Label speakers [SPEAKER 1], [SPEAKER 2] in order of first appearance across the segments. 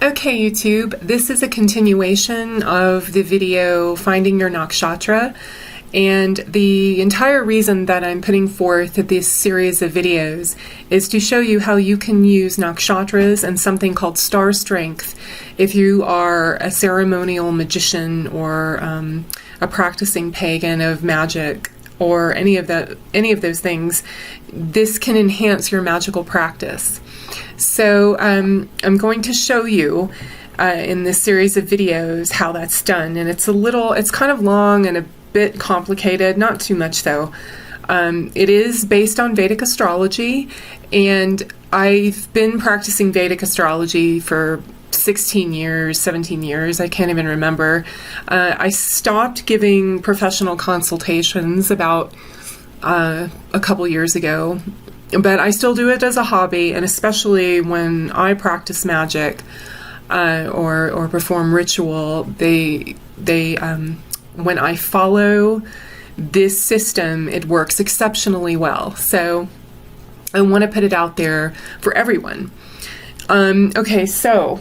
[SPEAKER 1] Okay, YouTube, this is a continuation of the video Finding Your Nakshatra, and the entire reason that I'm putting forth this series of videos is to show you how you can use nakshatras and something called star strength if you are a ceremonial magician or a practicing pagan of magic or any of those things. This can enhance your magical practice. So I'm going to show you in this series of videos how that's done, and it's kind of long and a bit complicated, not too much though. It is based on Vedic astrology, and I've been practicing Vedic astrology for 16 years, 17 years, I can't even remember. I stopped giving professional consultations about a couple years ago, but I still do it as a hobby, and especially when I practice magic or perform ritual, when I follow this system, it works exceptionally well. So I want to put it out there for everyone. Okay, so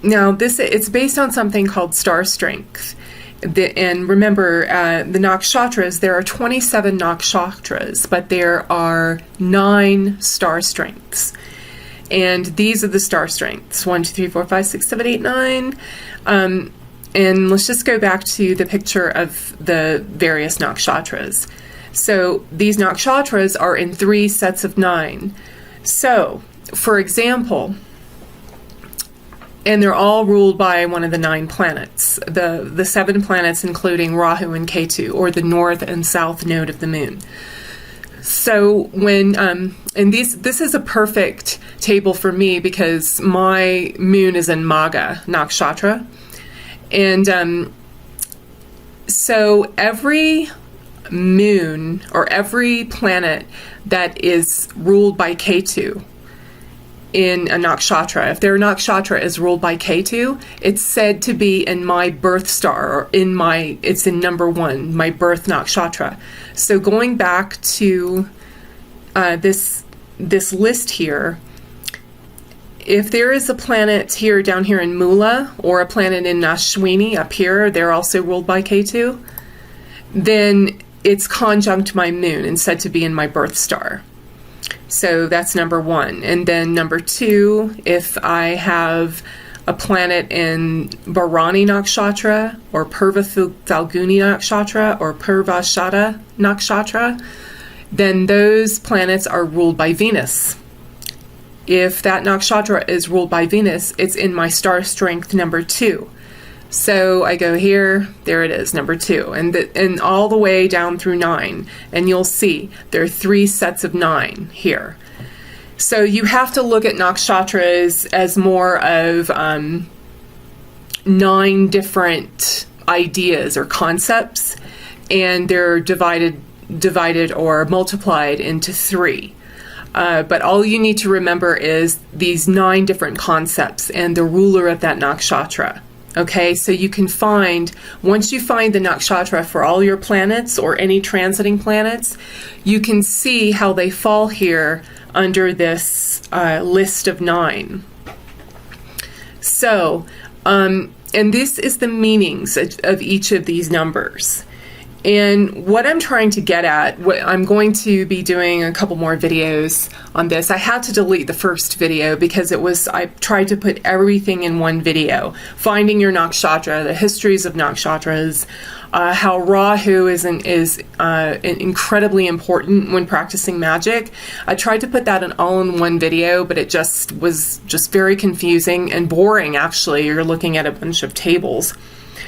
[SPEAKER 1] now it's based on something called star strength. And remember, the nakshatras, there are 27 nakshatras, but there are 9 star strengths. And these are the star strengths: 1, 2, 3, 4, 5, 6, 7, 8, 9. And let's just go back to the picture of the various nakshatras. So these nakshatras are in 3 sets of 9. So, for example, and they're all ruled by one of the 9 planets, the 7 planets including Rahu and Ketu, or the north and south node of the moon. So when and this is a perfect table for me because my moon is in Magha nakshatra, and so every moon or every planet that is ruled by Ketu in a nakshatra, if their nakshatra is ruled by Ketu, it's said to be in my birth star, or it's in number 1, my birth nakshatra. So going back to this list here, if there is a planet down here in Mula, or a planet in Ashwini up here, they're also ruled by Ketu, then it's conjunct my moon and said to be in my birth star. So that's number 1. And then number 2, if I have a planet in Bharani nakshatra, or Purva Falguni nakshatra, or Purvashada nakshatra, then those planets are ruled by Venus. If that nakshatra is ruled by Venus, it's in my star strength number 2. So I go here, there it is, number 2, and all the way down through 9, and you'll see there are 3 sets of 9 here. So you have to look at nakshatras as more of 9 different ideas or concepts, and they're divided or multiplied into 3. But all you need to remember is these 9 different concepts and the ruler of that nakshatra. Okay, so you can once you find the nakshatra for all your planets or any transiting planets, you can see how they fall here under this list of 9. So, and this is the meanings of each of these numbers. And what I'm trying to get at, I'm going to be doing a couple more videos on this. I had to delete the first video because I tried to put everything in one video. Finding your nakshatra, the histories of nakshatras, how Rahu is incredibly important when practicing magic. I tried to put that all in one video, but it was very confusing and boring, actually. You're looking at a bunch of tables.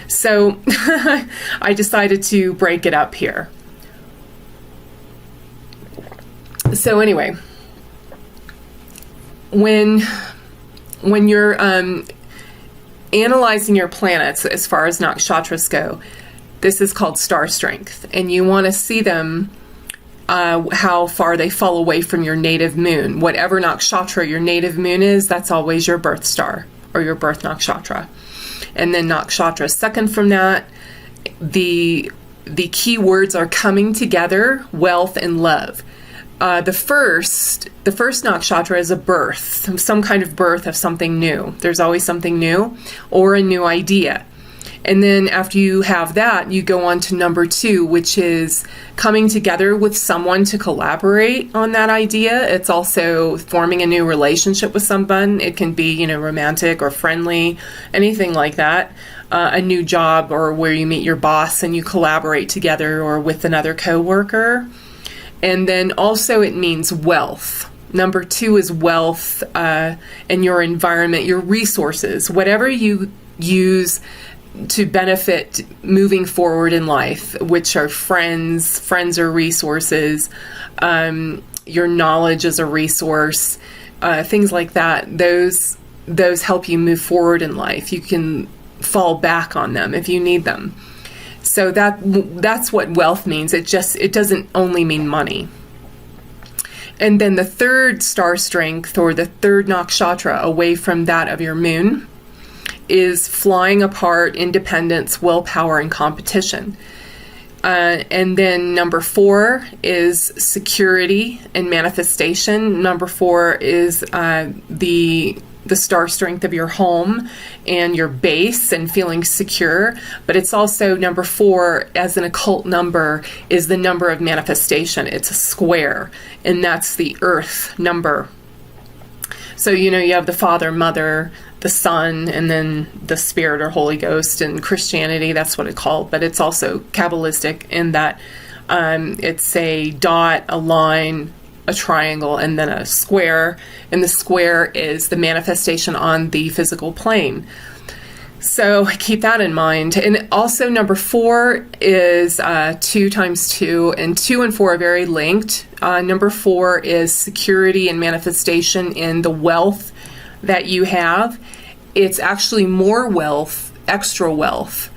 [SPEAKER 1] So I decided to break it up here. So anyway, when you're analyzing your planets as far as nakshatras go, this is called star strength, and you want to see them how far they fall away from your native moon. Whatever nakshatra your native moon is, that's always your birth star or your birth nakshatra. And then nakshatra second from that, the key words are coming together, wealth and love. the first nakshatra is a birth, some kind of birth of something new. There's always something new or a new idea. And then after you have that, you go on to number 2, which is coming together with someone to collaborate on that idea. It's also forming a new relationship with someone. It can be, romantic or friendly, anything like that. A new job, or where you meet your boss and you collaborate together, or with another coworker. And then also it means wealth. Number 2 is wealth, and your environment, your resources, whatever you use to benefit moving forward in life, which are friends are resources, your knowledge is a resource, things like that. Those help you move forward in life. You can fall back on them if you need them. So that's what wealth means. It doesn't only mean money. And then the third star strength, or the third nakshatra away from that of your moon, is flying apart, independence, willpower, and competition. And then number 4 is security and manifestation. Number 4 is the star strength of your home and your base and feeling secure. But it's also, number 4 as an occult number is the number of manifestation. It's a square, and that's the earth number. So, you have the Father, Mother, the Son, and then the Spirit or Holy Ghost. In Christianity, that's what it's called, but it's also Kabbalistic in that it's a dot, a line, a triangle, and then a square. And the square is the manifestation on the physical plane. So keep that in mind. And also number 4 is 2 times 2, and 2 and 4 are very linked. Number 4 is security and manifestation in the wealth that you have. It's actually more wealth, extra wealth,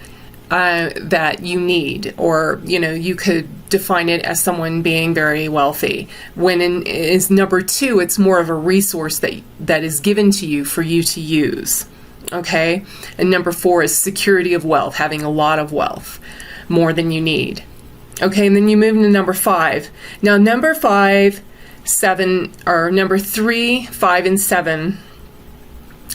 [SPEAKER 1] that you need, or you could define it as someone being very wealthy. When is number 2, it's more of a resource that is given to you for you to use. Okay, and number 4 is security of wealth, having a lot of wealth, more than you need. Okay, and then you move into number 5. Now number 5, 7, or number 3, 5, and 7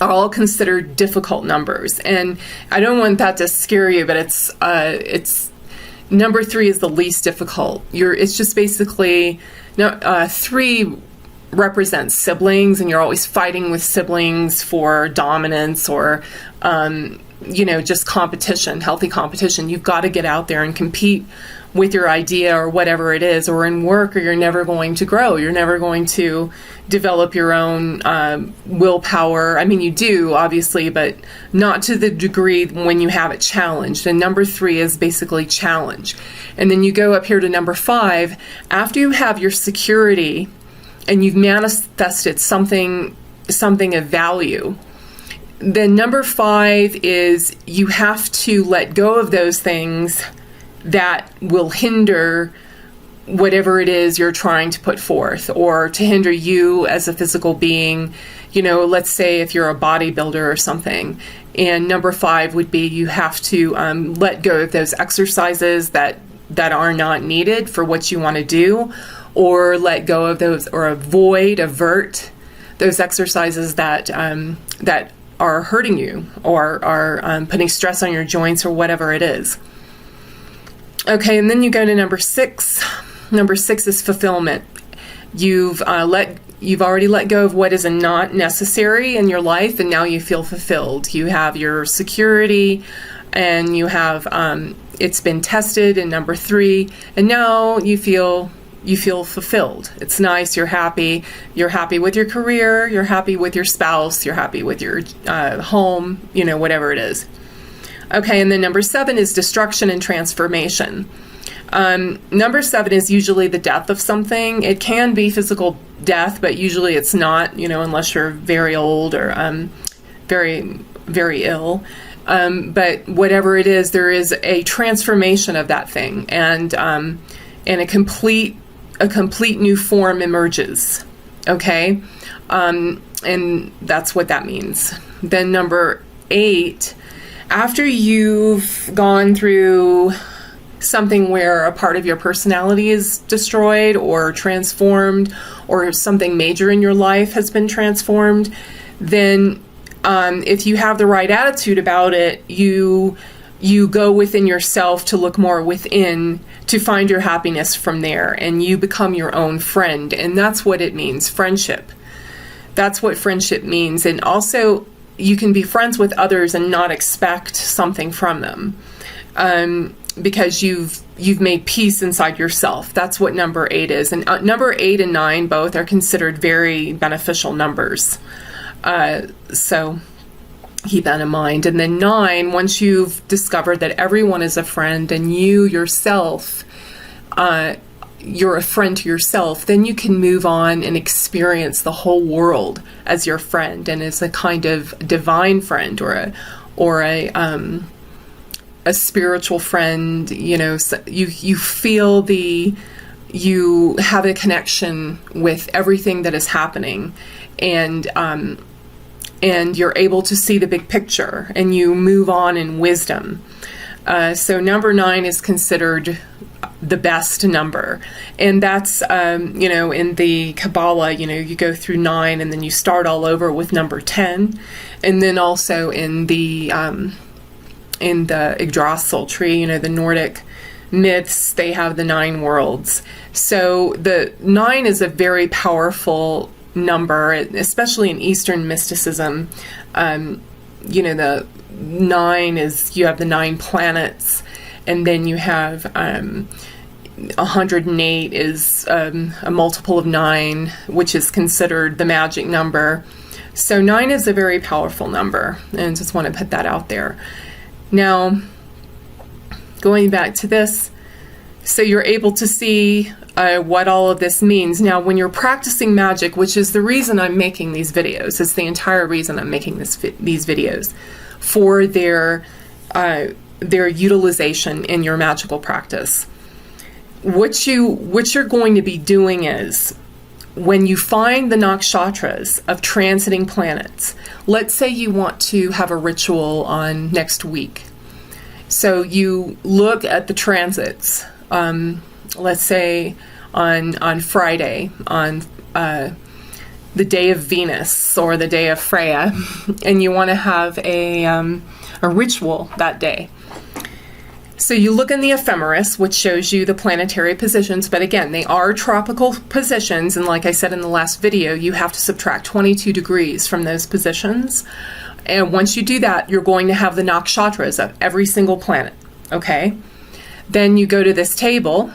[SPEAKER 1] are all considered difficult numbers, and I don't want that to scare you, but it's number 3 is the least difficult. It's just basically 3 represents siblings, and you're always fighting with siblings for dominance, or just competition, healthy competition. You've got to get out there and compete with your idea or whatever it is, or in work, or you're never going to grow. You're never going to develop your own willpower. I mean, you do, obviously, but not to the degree when you have it challenged. And number 3 is basically challenge. And then you go up here to number 5. After you have your security and you've manifested something of value, then number 5 is you have to let go of those things that will hinder whatever it is you're trying to put forth, or to hinder you as a physical being. Let's say if you're a bodybuilder or something, and number 5 would be you have to let go of those exercises that are not needed for what you want to do, or let go of those, or avert those exercises that are hurting you, or are putting stress on your joints, or whatever it is. Okay, and then you go to number 6. Number 6 is fulfillment. You've already let go of what is not necessary in your life, and now you feel fulfilled. You have your security, and you have it's been tested in number 3, and now you feel fulfilled. It's nice. You're happy. You're happy with your career. You're happy with your spouse. You're happy with your home. Whatever it is. Okay, and then number 7 is destruction and transformation. Number 7 is usually the death of something. It can be physical death, but usually it's not, unless you're very old or very, very ill. But whatever it is, there is a transformation of that thing, and a complete new form emerges. Okay, and that's what that means. Then number 8. After you've gone through something where a part of your personality is destroyed or transformed, or something major in your life has been transformed, then if you have the right attitude about it, you go within yourself to look more within to find your happiness from there, and you become your own friend. And that's what it means, friendship. That's what friendship means. And also, you can be friends with others and not expect something from them, because you've made peace inside yourself. That's what number 8 is. And number 8 and 9 both are considered very beneficial numbers. So keep that in mind. And then 9, once you've discovered that everyone is a friend and you yourself, you're a friend to yourself, then you can move on and experience the whole world as your friend and as a kind of divine friend, or a spiritual friend. You know, so you feel you have a connection with everything that is happening, and you're able to see the big picture, and you move on in wisdom. So number 9 is considered the best number, and that's in the Kabbalah, you go through 9 and then you start all over with number 10, and then also in the Yggdrasil tree, the Nordic myths, they have the 9 worlds. So the 9 is a very powerful number, especially in Eastern mysticism. The 9 is, you have the 9 planets, and then you have 108 is a multiple of 9, which is considered the magic number. So 9 is a very powerful number, and just want to put that out there. Now, going back to this, so you're able to see what all of this means. Now, when you're practicing magic, which is the reason I'm making these videos, it's the entire reason I'm making these videos, for their utilization in your magical practice. What you're going to be doing is, when you find the nakshatras of transiting planets, let's say you want to have a ritual on next week. So you look at the transits, let's say on Friday, on the day of Venus or the day of Freya, and you want to have a ritual that day. So you look in the ephemeris, which shows you the planetary positions, but again, they are tropical positions, and like I said in the last video, you have to subtract 22 degrees from those positions. And once you do that, you're going to have the nakshatras of every single planet, okay? Then you go to this table,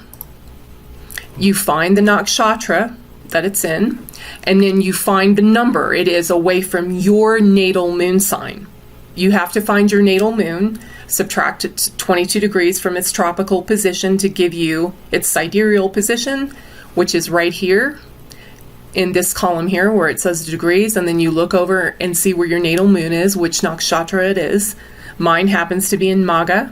[SPEAKER 1] you find the nakshatra that it's in, and then you find the number it is away from your natal moon sign. You have to find your natal moon, subtract it 22 degrees from its tropical position to give you its sidereal position, which is right here in this column here where it says degrees, and then you look over and see where your natal moon is, which nakshatra it is. Mine happens to be in Maga.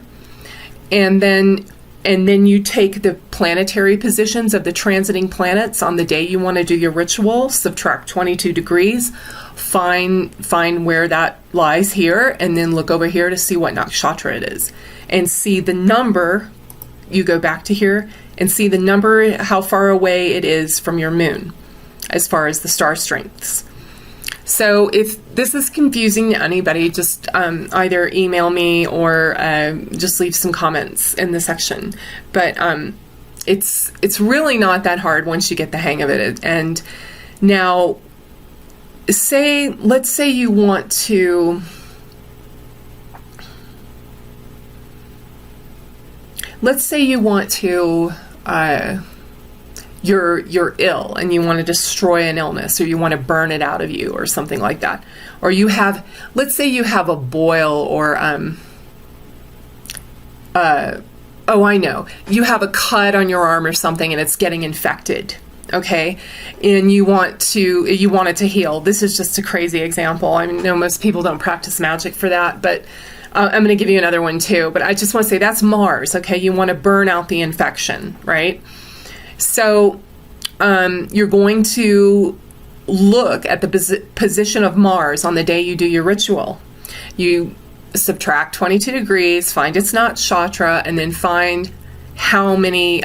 [SPEAKER 1] And then you take the planetary positions of the transiting planets on the day you want to do your ritual, subtract 22 degrees, find where that lies here, and then look over here to see what nakshatra it is. And see the number, you go back to here, and see the number, how far away it is from your moon, as far as the star strengths. So if this is confusing to anybody, just either email me or just leave some comments in the section. But it's really not that hard once you get the hang of it. And now, let's say you want to, you're ill and you want to destroy an illness, or you want to burn it out of you or something like that. Or let's say you have a boil, or you have a cut on your arm or something and it's getting infected, okay? And you want it to heal. This is just a crazy example. I know most people don't practice magic for that, but I'm going to give you another one too. But I just want to say that's Mars, okay? You want to burn out the infection, right? So you're going to look at the position of Mars on the day you do your ritual. You subtract 22 degrees, find its nakshatra, and then find how many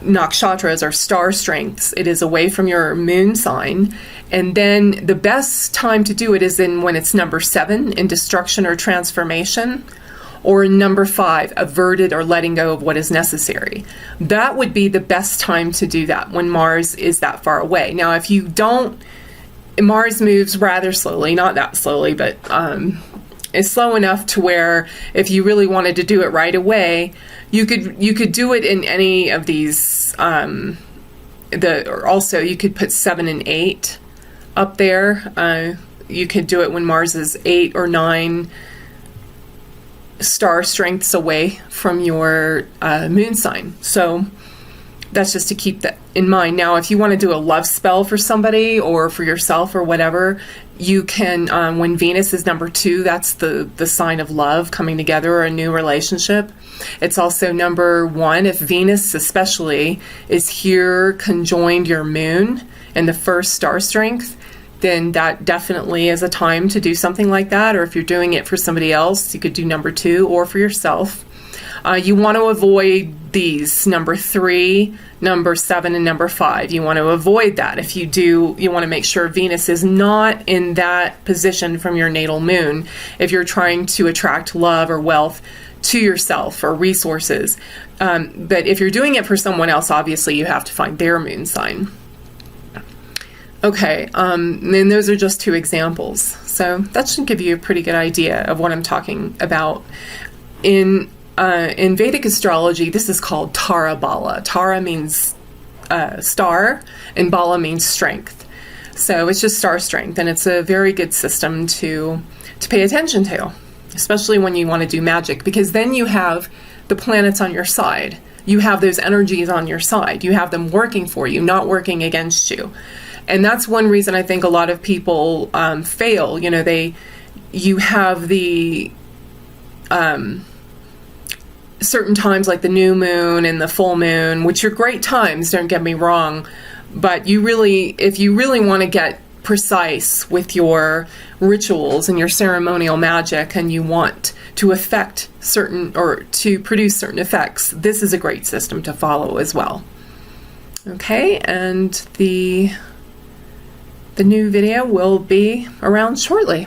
[SPEAKER 1] nakshatras or star strengths it is away from your moon sign. And then the best time to do it is when it's number 7 in destruction or transformation, or number 5, averted or letting go of what is necessary. That would be the best time to do that, when Mars is that far away. Now, if you don't, Mars moves rather slowly, not that slowly, but is slow enough to where if you really wanted to do it right away, you could do it in any of these. Or also you could put 7 and 8 up there. You could do it when Mars is 8 or 9 star strengths away from your moon sign. So that's just to keep that in mind. Now, if you want to do a love spell for somebody or for yourself or whatever, you can, when Venus is number 2, that's the sign of love coming together or a new relationship. It's also number 1. If Venus especially is here conjoined your moon in the first star strength, then that definitely is a time to do something like that. Or if you're doing it for somebody else, you could do number 2, or for yourself. You want to avoid these, number 3, number 7, and number 5. You want to avoid that. If you do, you want to make sure Venus is not in that position from your natal moon if you're trying to attract love or wealth to yourself or resources. But if you're doing it for someone else, obviously you have to find their moon sign. Okay, and those are just 2 examples. So that should give you a pretty good idea of what I'm talking about. In Vedic astrology, this is called Tara Bala. Tara means star, and Bala means strength. So it's just star strength, and it's a very good system to pay attention to, especially when you want to do magic, because then you have the planets on your side. You have those energies on your side. You have them working for you, not working against you. And that's one reason I think a lot of people fail. You know, you have the certain times like the new moon and the full moon, which are great times, don't get me wrong, but if you really want to get precise with your rituals and your ceremonial magic, and you want to affect certain, or to produce certain effects, this is a great system to follow as well. Okay, and the new video will be around shortly.